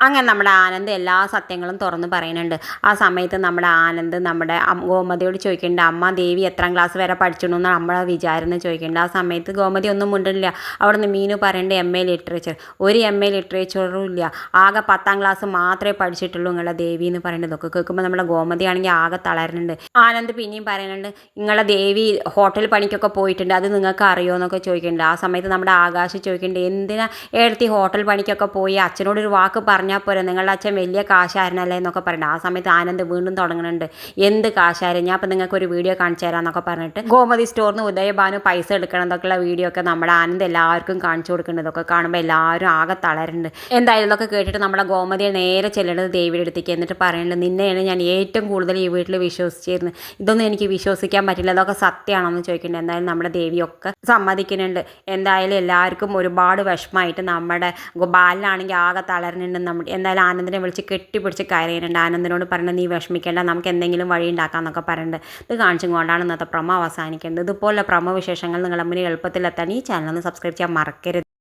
അങ്ങനെ നമ്മുടെ ആനന്ദ് എല്ലാ സത്യങ്ങളും തുറന്ന് പറയുന്നുണ്ട്. ആ സമയത്ത് നമ്മുടെ ആനന്ദ് നമ്മുടെ ഗോമതിയോട് ചോദിക്കുന്നുണ്ട്, അമ്മ ദേവി എത്രാം ക്ലാസ് വരെ പഠിച്ചിട്ടുണ്ടെന്ന് നമ്മളെ വിചാരം എന്ന് ചോദിക്കുന്നുണ്ട്. ആ സമയത്ത് ഗോമതി ഒന്നും മിണ്ടുന്നില്ല. അവിടെ നിന്ന് മീനു പറയേണ്ട MA ലിറ്ററേച്ചർ, ഒരു MA ലിറ്ററേച്ചറും ഇല്ല, ആകെ 10ാം ക്ലാസ് മാത്രമേ പഠിച്ചിട്ടുള്ളൂ നിങ്ങളെ ദേവി എന്ന് പറയുന്നത്. ഇതൊക്കെ കേൾക്കുമ്പോൾ നമ്മുടെ ഗോമതി ആണെങ്കിൽ ആകെ തളരുന്നുണ്ട്. ആനന്ദ് പിന്നെയും പറയുന്നുണ്ട്, നിങ്ങളെ ദേവി ഹോട്ടൽ പണിക്കൊക്കെ പോയിട്ടുണ്ട്, അത് നിങ്ങൾക്ക് അറിയുമോ എന്നൊക്കെ ചോദിക്കുന്നുണ്ട്. ആ സമയത്ത് നമ്മുടെ ആകാശ് ചോദിക്കുന്നുണ്ട്, എന്തിനാ ഏടത്തി ഹോട്ടൽ പണിക്കൊക്കെ പോയി, അച്ഛനോടൊരു വാക്ക് പറഞ്ഞാൽ പോരെ, നിങ്ങളുടെ അച്ഛൻ വലിയ കാശാരനല്ലേ എന്നൊക്കെ പറയുന്നത്. ആ സമയത്ത് ആനന്ദ് വീണ്ടും തുടങ്ങുന്നുണ്ട്, എന്ത് കാശാരൻ, ഞാൻ അപ്പം നിങ്ങൾക്ക് ഒരു വീഡിയോ കാണിച്ചു തരാമെന്നൊക്കെ പറഞ്ഞിട്ട് ഗോമതി സ്റ്റോറിൽ നിന്ന് ഉദയഭാനു പൈസ എടുക്കണം എന്നൊക്കെയുള്ള വീഡിയോ ഒക്കെ നമ്മുടെ ആനന്ദ് എല്ലാവർക്കും കാണിച്ചു കൊടുക്കുന്നുണ്ട്. ഇതൊക്കെ കാണുമ്പോൾ എല്ലാവരും ആകെ തളരുന്നുണ്ട്. എന്തായാലും ഇതൊക്കെ കേട്ടിട്ട് നമ്മുടെ ഗോമതിയെ നേരെ ചെല്ലുന്നത് ദേവിയുടെ അടുത്തേക്ക്. എന്നിട്ട് പറയുന്നുണ്ട്, നിന്നെയാണ് ഞാൻ ഏറ്റവും കൂടുതൽ ഈ വീട്ടിൽ വിശ്വസിച്ചിരുന്നത്, ഇതൊന്നും എനിക്ക് വിശ്വസിക്കാൻ പറ്റില്ല, ഇതൊക്കെ സത്യമാണെന്ന് ചോദിക്കുന്നുണ്ട്. എന്തായാലും നമ്മുടെ ദേവിയൊക്കെ സമ്മതിക്കുന്നുണ്ട്. എന്തായാലും എല്ലാവർക്കും ഒരുപാട് വിഷമമായിട്ട് നമ്മുടെ ബാലനാണെങ്കിൽ ആകെ തളരുന്നുണ്ട്. എന്തായാലും ആനന്ദിനെ വിളിച്ച് കെട്ടിപ്പിടിച്ച് കയറിയുന്നുണ്ട്. ആനന്ദിനോട് പറയുന്നത്, നീ വിഷമിക്കേണ്ട, നമുക്ക് എന്തെങ്കിലും വഴി ഉണ്ടാക്കാമെന്നൊക്കെ പറയുന്നുണ്ട്. ഇത് കാണിച്ചും കൊണ്ടാണ് ഇന്നത്തെ പ്രമോ അവസാനിക്കേണ്ടത്. ഇതുപോലുള്ള പ്രമോ വിശേഷങ്ങൾ നിങ്ങളുടെ മുന്നിൽ എളുപ്പത്തിലെത്താൻ ഈ ചാനൽ ഒന്ന് സബ്സ്ക്രൈബ് ചെയ്യാൻ മറക്കരുത്.